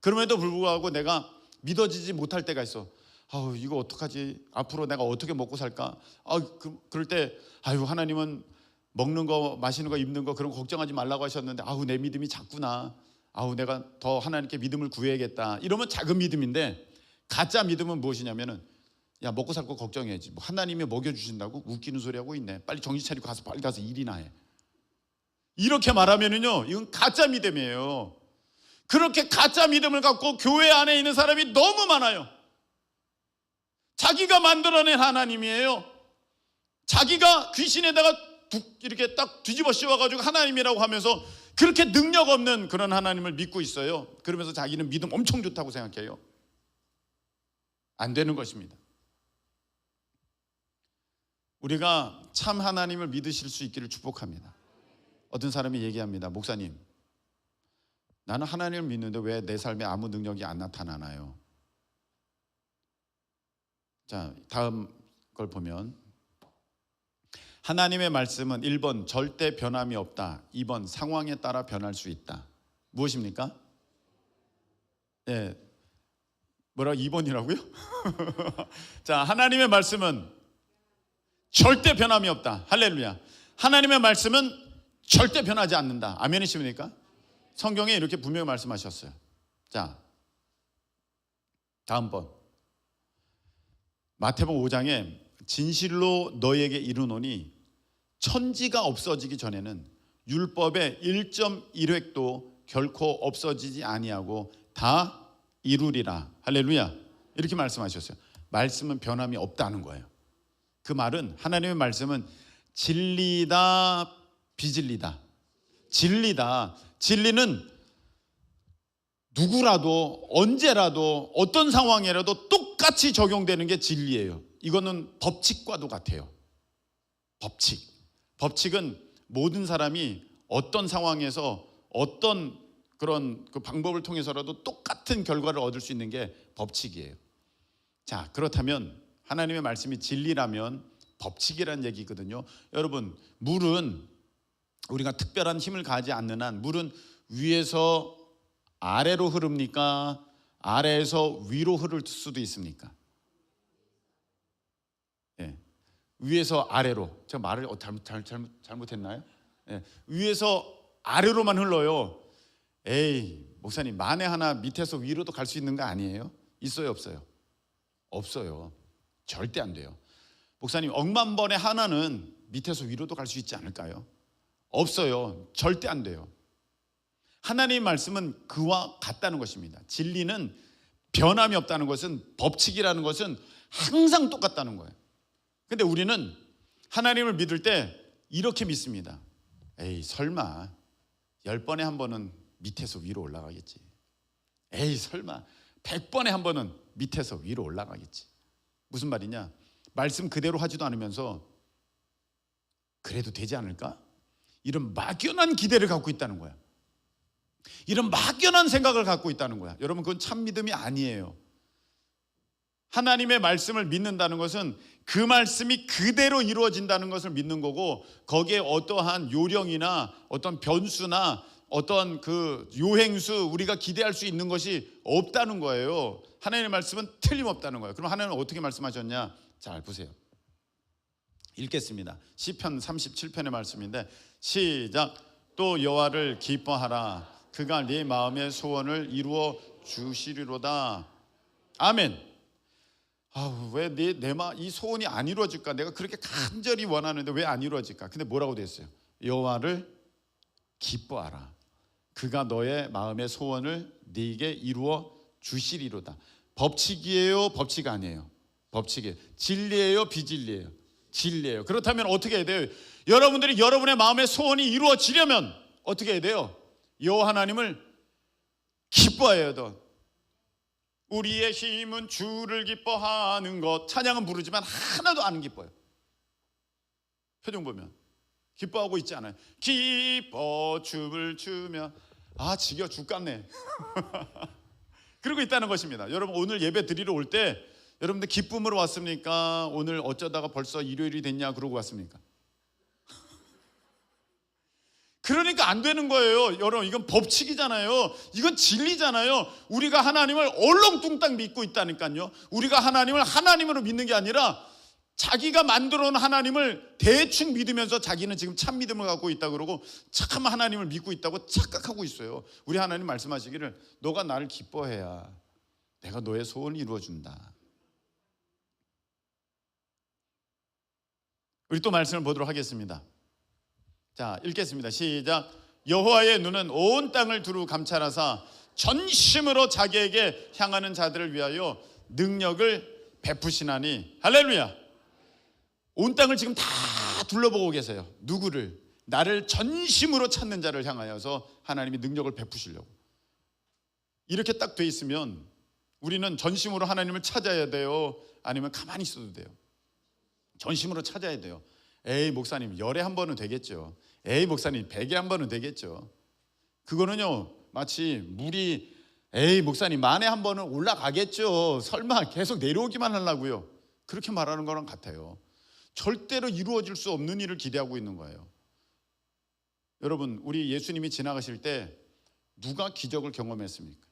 그럼에도 불구하고 내가 믿어지지 못할 때가 있어. 이거 어떡하지? 앞으로 내가 어떻게 먹고 살까? 그럴 때 하나님은 먹는 거, 마시는 거, 입는 거 그런 거 걱정하지 말라고 하셨는데 내 믿음이 작구나. 내가 더 하나님께 믿음을 구해야겠다. 이러면 작은 믿음인데, 가짜 믿음은 무엇이냐면은 야, 먹고 살 거 걱정해야지. 하나님이 먹여주신다고? 웃기는 소리 하고 있네. 빨리 정신 차리고 빨리 가서 일이나 해. 이렇게 말하면은요, 이건 가짜 믿음이에요. 그렇게 가짜 믿음을 갖고 교회 안에 있는 사람이 너무 많아요. 자기가 만들어낸 하나님이에요. 자기가 귀신에다가 이렇게 딱 뒤집어 씌워가지고 하나님이라고 하면서 그렇게 능력 없는 그런 하나님을 믿고 있어요. 그러면서 자기는 믿음 엄청 좋다고 생각해요. 안 되는 것입니다. 우리가 참 하나님을 믿으실 수 있기를 축복합니다. 어떤 사람이 얘기합니다. 목사님, 나는 하나님을 믿는데 왜 내 삶에 아무 능력이 안 나타나나요? 자, 다음 걸 보면 하나님의 말씀은 1번 절대 변함이 없다. 2번 상황에 따라 변할 수 있다. 무엇입니까? 네. 뭐라고 2번이라고요? 자, 하나님의 말씀은 절대 변함이 없다. 할렐루야. 하나님의 말씀은 절대 변하지 않는다. 아멘이십니까? 성경에 이렇게 분명히 말씀하셨어요. 자, 다음 번. 마태복음 5장에 진실로 너희에게 이르노니 천지가 없어지기 전에는 율법의 1.1획도 결코 없어지지 아니하고 다 이루리라. 할렐루야. 이렇게 말씀하셨어요. 말씀은 변함이 없다는 거예요. 그 말은 하나님의 말씀은 진리다 비진리다. 진리다. 진리는 누구라도 언제라도 어떤 상황이라도 똑같이 적용되는 게 진리예요. 이거는 법칙과도 같아요. 법칙은 모든 사람이 어떤 상황에서 어떤 그런 그 방법을 통해서라도 똑같은 결과를 얻을 수 있는 게 법칙이에요. 자, 그렇다면 하나님의 말씀이 진리라면 법칙이라는 얘기거든요. 여러분, 물은 우리가 특별한 힘을 가하지 않는 한 물은 위에서 아래로 흐릅니까? 아래에서 위로 흐를 수도 있습니까? 예. 위에서 아래로. 제가 말을 잘못했나요? 예. 위에서 아래로만 흘러요. 에이, 목사님, 만에 하나 밑에서 위로도 갈 수 있는 거 아니에요? 있어요, 없어요? 없어요. 절대 안 돼요. 목사님, 억만 번에 하나는 밑에서 위로도 갈 수 있지 않을까요? 없어요. 절대 안 돼요. 하나님의 말씀은 그와 같다는 것입니다. 진리는 변함이 없다는 것은, 법칙이라는 것은 항상 똑같다는 거예요. 근데 우리는 하나님을 믿을 때 이렇게 믿습니다. 에이, 설마 10번에 한 번은 밑에서 위로 올라가겠지. 에이, 설마 100번에 한 번은 밑에서 위로 올라가겠지. 무슨 말이냐? 말씀 그대로 하지도 않으면서 그래도 되지 않을까? 이런 막연한 기대를 갖고 있다는 거야. 이런 막연한 생각을 갖고 있다는 거야. 여러분, 그건 참 믿음이 아니에요. 하나님의 말씀을 믿는다는 것은 그 말씀이 그대로 이루어진다는 것을 믿는 거고, 거기에 어떠한 요령이나 어떤 변수나 어떤 그 요행수, 우리가 기대할 수 있는 것이 없다는 거예요. 하나님의 말씀은 틀림없다는 거예요. 그럼 하나님은 어떻게 말씀하셨냐? 잘 보세요. 읽겠습니다. 시편 37편의 말씀인데, 시작. 또 여호와를 기뻐하라. 그가 네 마음의 소원을 이루어 주시리로다. 아멘. 왜 이 소원이 안 이루어질까? 내가 그렇게 간절히 원하는데 왜 안 이루어질까? 근데 뭐라고 돼 있어요? 여호와를 기뻐하라. 그가 너의 마음의 소원을 네게 이루어 주시리로다. 법칙이에요, 법칙 아니에요? 법칙이에요. 진리예요, 비진리예요? 진리예요. 그렇다면 어떻게 해야 돼요? 여러분들이 여러분의 마음의 소원이 이루어지려면 어떻게 해야 돼요? 여호와 하나님을 기뻐해야 돼요. 우리의 힘은 주를 기뻐하는 것. 찬양은 부르지만 하나도 안 기뻐요. 표정 보면 기뻐하고 있지 않아요. 기뻐 춤을 추며 지겨 죽겠네. 그러고 있다는 것입니다. 여러분, 오늘 예배 드리러 올 때 여러분들 기쁨으로 왔습니까? 오늘 어쩌다가 벌써 일요일이 됐냐 그러고 왔습니까? 그러니까 안 되는 거예요. 여러분, 이건 법칙이잖아요. 이건 진리잖아요. 우리가 하나님을 얼렁뚱땅 믿고 있다니까요. 우리가 하나님을 하나님으로 믿는 게 아니라 자기가 만들어 놓은 하나님을 대충 믿으면서 자기는 지금 참 믿음을 갖고 있다 그러고 참 하나님을 믿고 있다고 착각하고 있어요. 우리 하나님 말씀하시기를 너가 나를 기뻐해야 내가 너의 소원을 이루어준다. 우리 또 말씀을 보도록 하겠습니다. 자, 읽겠습니다. 시작. 여호와의 눈은 온 땅을 두루 감찰하사 전심으로 자기에게 향하는 자들을 위하여 능력을 베푸시나니. 할렐루야. 온 땅을 지금 다 둘러보고 계세요. 누구를? 나를 전심으로 찾는 자를 향하여서 하나님이 능력을 베푸시려고. 이렇게 딱 돼 있으면 우리는 전심으로 하나님을 찾아야 돼요? 아니면 가만히 있어도 돼요? 전심으로 찾아야 돼요. 에이, 목사님, 열에 한 번은 되겠죠. 에이, 목사님, 100에 한 번은 되겠죠. 그거는요, 마치 물이 에이, 목사님, 만에 한 번은 올라가겠죠. 설마 계속 내려오기만 하려고요. 그렇게 말하는 거랑 같아요. 절대로 이루어질 수 없는 일을 기대하고 있는 거예요. 여러분, 우리 예수님이 지나가실 때 누가 기적을 경험했습니까?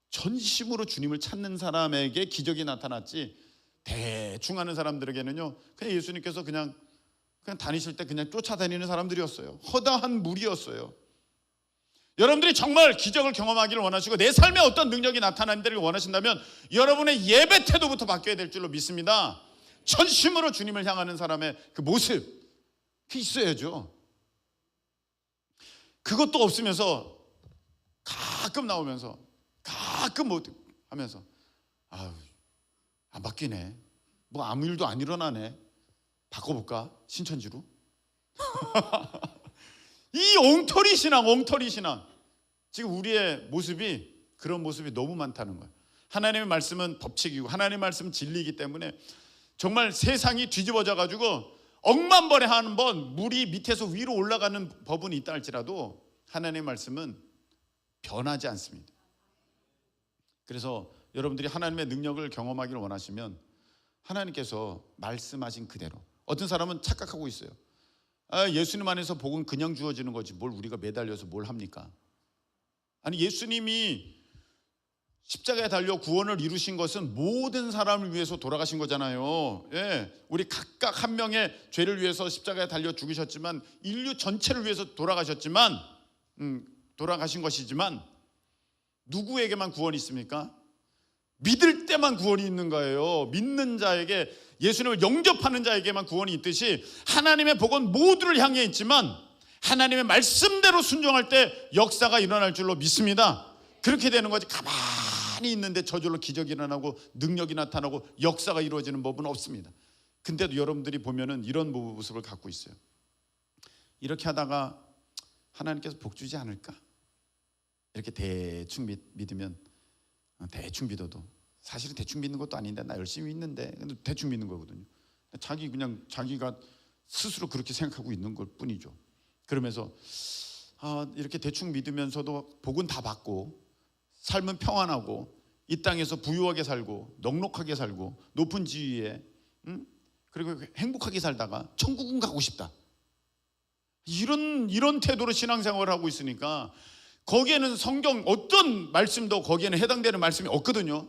전심으로 주님을 찾는 사람에게 기적이 나타났지, 대충 하는 사람들에게는요, 그냥 예수님께서 그냥 다니실 때 그냥 쫓아다니는 사람들이었어요. 허다한 무리였어요. 여러분들이 정말 기적을 경험하기를 원하시고 내 삶에 어떤 능력이 나타나는 데를 원하신다면 여러분의 예배 태도부터 바뀌어야 될 줄로 믿습니다. 전심으로 주님을 향하는 사람의 그 모습, 그게 있어야죠. 그것도 없으면서 가끔 나오면서 가끔 뭐 하면서 아유, 안 바뀌네, 뭐 아무 일도 안 일어나네, 바꿔볼까 신천지로? 이 엉터리 신앙, 지금 우리의 모습이 그런 모습이 너무 많다는 거예요. 하나님의 말씀은 법칙이고 하나님의 말씀은 진리이기 때문에 정말 세상이 뒤집어져 가지고 억만 번에 한 번 물이 밑에서 위로 올라가는 법은 있다 할지라도 하나님의 말씀은 변하지 않습니다. 그래서 여러분들이 하나님의 능력을 경험하기를 원하시면 하나님께서 말씀하신 그대로, 어떤 사람은 착각하고 있어요. 예수님 안에서 복은 그냥 주어지는 거지 뭘 우리가 매달려서 뭘 합니까? 아니, 예수님이 십자가에 달려 구원을 이루신 것은 모든 사람을 위해서 돌아가신 거잖아요. 예, 우리 각각 한 명의 죄를 위해서 십자가에 달려 죽으셨지만, 인류 전체를 위해서 돌아가셨지만, 돌아가신 것이지만 누구에게만 구원이 있습니까? 믿을 때만 구원이 있는 거예요. 믿는 자에게, 예수님을 영접하는 자에게만 구원이 있듯이 하나님의 복은 모두를 향해 있지만 하나님의 말씀대로 순종할 때 역사가 일어날 줄로 믿습니다. 그렇게 되는 거지, 가만히 있는데 저절로 기적이 일어나고 능력이 나타나고 역사가 이루어지는 법은 없습니다. 근데도 여러분들이 보면은 이런 모습을 갖고 있어요. 이렇게 하다가 하나님께서 복 주지 않을까? 이렇게 대충 믿으면, 대충 믿어도 사실은 대충 믿는 것도 아닌데 나 열심히 믿는데, 근데 대충 믿는 거거든요. 자기가 스스로 그렇게 생각하고 있는 것 뿐이죠. 그러면서 이렇게 대충 믿으면서도 복은 다 받고 삶은 평안하고 이 땅에서 부유하게 살고 넉넉하게 살고 높은 지위에 그리고 행복하게 살다가 천국은 가고 싶다, 이런 태도로 신앙생활을 하고 있으니까 거기에는 성경 어떤 말씀도 거기에는 해당되는 말씀이 없거든요.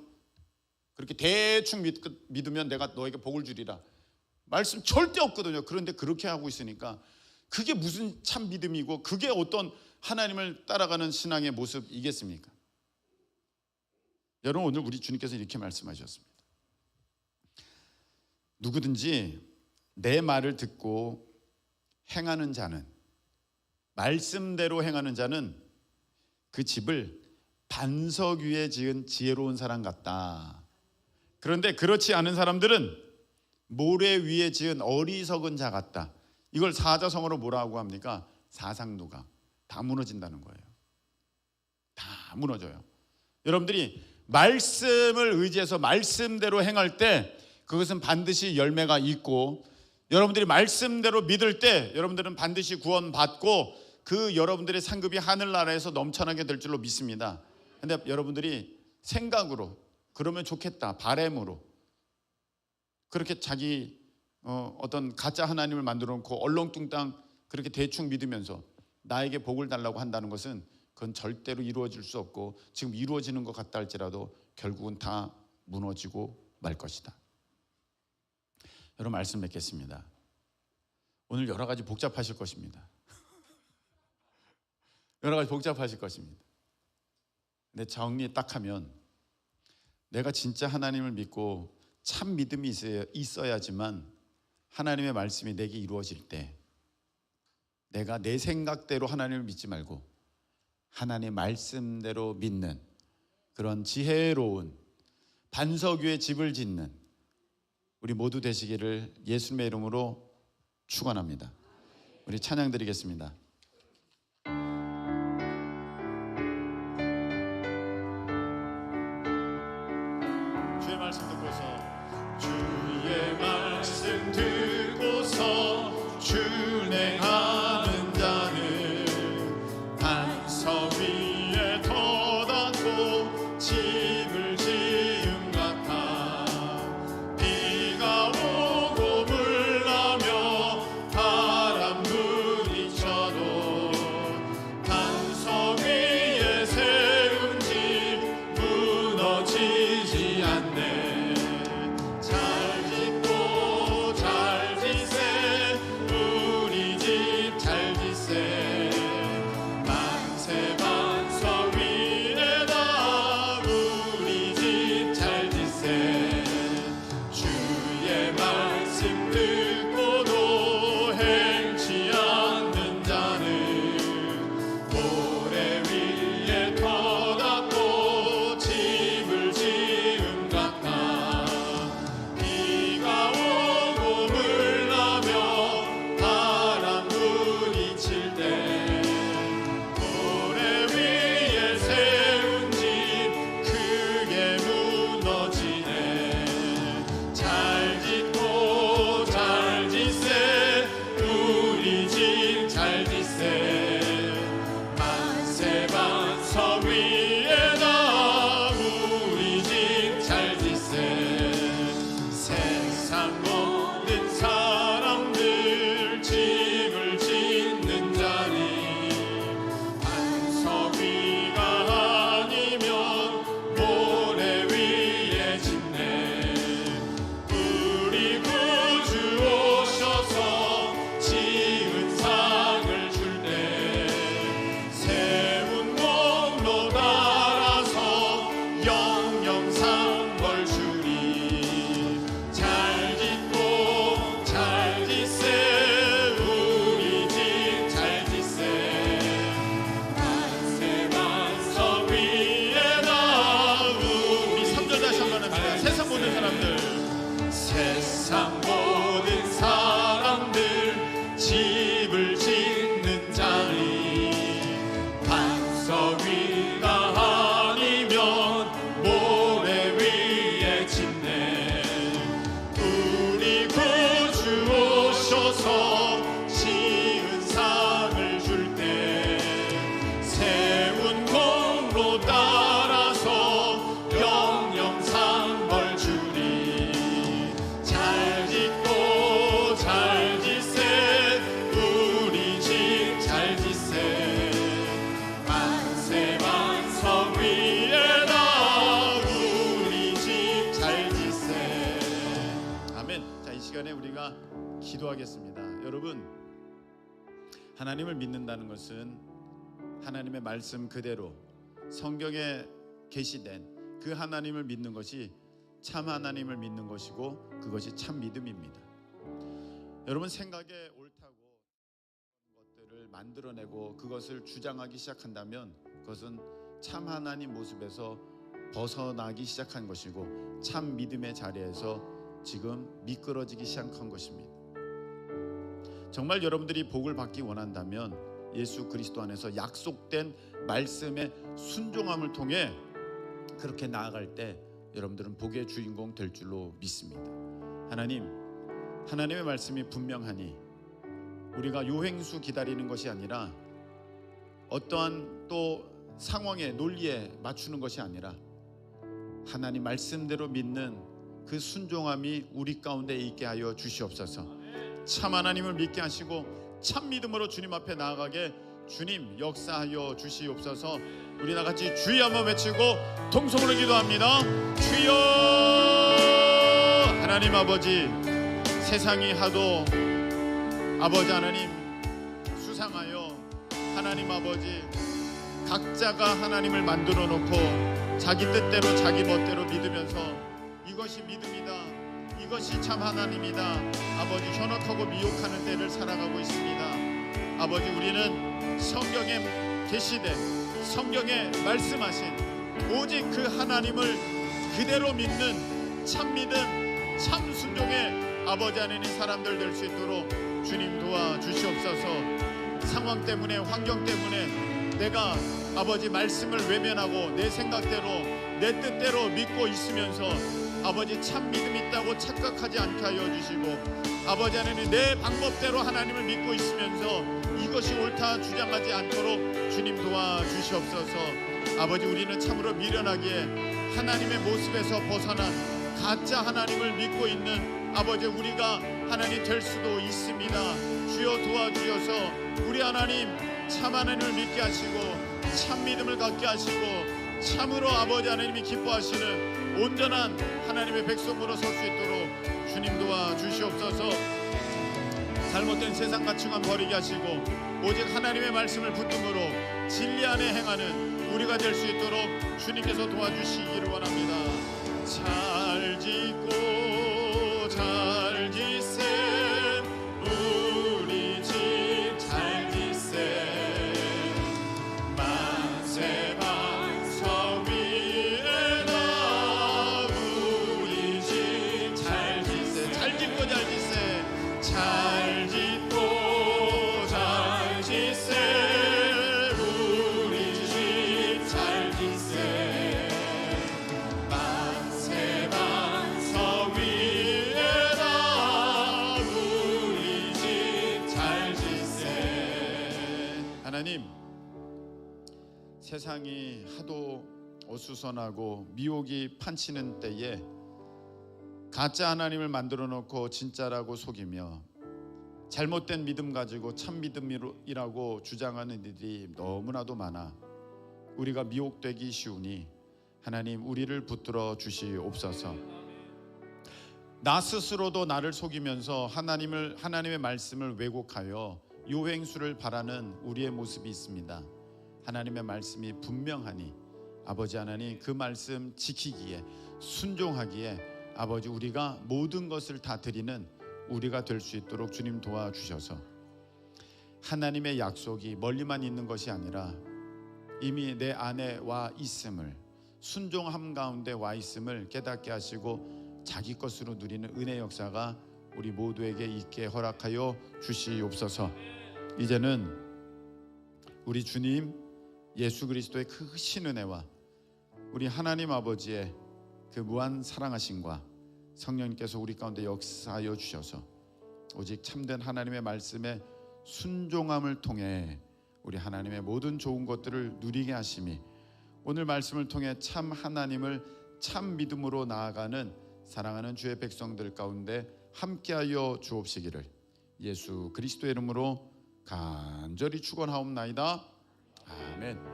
그렇게 대충 믿으면 내가 너에게 복을 주리라, 말씀 절대 없거든요. 그런데 그렇게 하고 있으니까 그게 무슨 참 믿음이고 그게 어떤 하나님을 따라가는 신앙의 모습이겠습니까? 여러분, 오늘 우리 주님께서 이렇게 말씀하셨습니다. 누구든지 내 말을 듣고 행하는 자는, 말씀대로 행하는 자는 그 집을 반석 위에 지은 지혜로운 사람 같다. 그런데 그렇지 않은 사람들은 모래 위에 지은 어리석은 자 같다. 이걸 사자성어로 뭐라고 합니까? 사상누각. 다 무너진다는 거예요. 다 무너져요. 여러분들이 말씀을 의지해서 말씀대로 행할 때 그것은 반드시 열매가 있고, 여러분들이 말씀대로 믿을 때 여러분들은 반드시 구원받고 그 여러분들의 상급이 하늘나라에서 넘쳐나게 될 줄로 믿습니다. 그런데 여러분들이 생각으로 그러면 좋겠다, 바램으로 그렇게 자기 어떤 가짜 하나님을 만들어 놓고 얼렁뚱땅 그렇게 대충 믿으면서 나에게 복을 달라고 한다는 것은 그건 절대로 이루어질 수 없고, 지금 이루어지는 것 같다 할지라도 결국은 다 무너지고 말 것이다. 여러분, 말씀 맺겠습니다. 오늘 여러 가지 복잡하실 것입니다. 여러 가지 복잡하실 것입니다. 근데 정리 딱 하면, 내가 진짜 하나님을 믿고 참 믿음이 있어야지만 하나님의 말씀이 내게 이루어질 때 내가 내 생각대로 하나님을 믿지 말고 하나님의 말씀대로 믿는 그런 지혜로운 반석 위에 집을 짓는 우리 모두 되시기를 예수님의 이름으로 축원합니다. 우리 찬양 드리겠습니다. 주의 말씀 듣고서, 주의 말씀 듣고서 준행하는 자는 반석 위에 더 닫고 집을 지은 같아. 비가 오고 물나면 따라서 영영상 벌 주리. 잘 짓고 잘 짓세 우리 집 잘 짓세 만세 만성 위에다 우리 집 잘 짓세. 아멘. 자, 이 시간에 우리가 기도하겠습니다. 여러분, 하나님을 믿는다는 것은 하나님의 말씀 그대로 성경에 게시된 그 하나님을 믿는 것이 참 하나님을 믿는 것이고 그것이 참 믿음입니다. 여러분, 생각에 옳다고 것들을 만들어내고 그것을 주장하기 시작한다면 그것은 참 하나님 모습에서 벗어나기 시작한 것이고 참 믿음의 자리에서 지금 미끄러지기 시작한 것입니다. 정말 여러분들이 복을 받기 원한다면 예수 그리스도 안에서 약속된 말씀의 순종함을 통해 그렇게 나아갈 때 여러분들은 복의 주인공 될 줄로 믿습니다. 하나님의 말씀이 분명하니 우리가 요행수 기다리는 것이 아니라 어떠한 또 상황에 논리에 맞추는 것이 아니라 하나님 말씀대로 믿는 그 순종함이 우리 가운데 있게 하여 주시옵소서. 참 하나님을 믿게 하시고 참 믿음으로 주님 앞에 나아가게 주님 역사하여 주시옵소서. 우리 나같이 주여 한번 외치고 통성으로 기도합니다. 주여. 하나님 아버지, 세상이 하도 아버지 하나님 수상하여 하나님 아버지 각자가 하나님을 만들어 놓고 자기 뜻대로 자기 멋대로 믿으면서 이것이 믿음이다, 이것이 참 하나님이다 아버지 현혹하고 미혹하는 때를 살아가고 있습니다. 아버지, 우리는 성경에 계시된 성경에 말씀하신 오직 그 하나님을 그대로 믿는 참 믿음 참 순종의 아버지 하나님 사람들 될 수 있도록 주님 도와주시옵소서. 상황 때문에 환경 때문에 내가 아버지 말씀을 외면하고 내 생각대로 내 뜻대로 믿고 있으면서 아버지 참 믿음 있다고 착각하지 않게 하여 주시고 아버지 하나님 내 방법대로 하나님을 믿고 있으면서 이것이 옳다 주장하지 않도록 주님 도와주시옵소서. 아버지, 우리는 참으로 미련하기에 하나님의 모습에서 벗어난 가짜 하나님을 믿고 있는 아버지 우리가 하나님 될 수도 있습니다. 주여 도와주셔서 우리 하나님 참 하나님을 믿게 하시고 참 믿음을 갖게 하시고 참으로 아버지 하나님이 기뻐하시는 온전한 하나님의 백성으로 설 수 있도록 주님 도와주시옵소서. 잘못된 세상 가치관 버리게 하시고 오직 하나님의 말씀을 붙듦으로 진리 안에 행하는 우리가 될 수 있도록 주님께서 도와주시기를 원합니다. 잘 짓고 잘 짓세 우리 집 잘 짓세 만세 만성 위에다 우리 집 잘 짓세. 잘 짓고 잘 짓세 잘 짓고 잘 짓세 우리 집 잘 짓세 만세 만성 위에다 우리 집 잘 짓세. 하나님, 세상이 하도 어수선하고 미혹이 판치는 때에 가짜 하나님을 만들어 놓고 진짜라고 속이며 잘못된 믿음 가지고 참 믿음이라고 주장하는 일이 너무나도 많아 우리가 미혹되기 쉬우니 하나님 우리를 붙들어 주시옵소서. 나 스스로도 나를 속이면서 하나님의 말씀을 왜곡하여 요행수를 바라는 우리의 모습이 있습니다. 하나님의 말씀이 분명하니 아버지 하나님 그 말씀 지키기에 순종하기에 아버지 우리가 모든 것을 다 드리는 우리가 될 수 있도록 주님 도와주셔서 하나님의 약속이 멀리만 있는 것이 아니라 이미 내 안에 와 있음을 순종함 가운데 와 있음을 깨닫게 하시고 자기 것으로 누리는 은혜 역사가 우리 모두에게 있게 허락하여 주시옵소서. 이제는 우리 주님 예수 그리스도의 크신 은혜와 우리 하나님 아버지의 그 무한 사랑하심과 성령님께서 우리 가운데 역사하여 주셔서 오직 참된 하나님의 말씀에 순종함을 통해 우리 하나님의 모든 좋은 것들을 누리게 하심이 오늘 말씀을 통해 참 하나님을 참 믿음으로 나아가는 사랑하는 주의 백성들 가운데 함께하여 주옵시기를 예수 그리스도의 이름으로 간절히 축원하옵나이다. 아멘.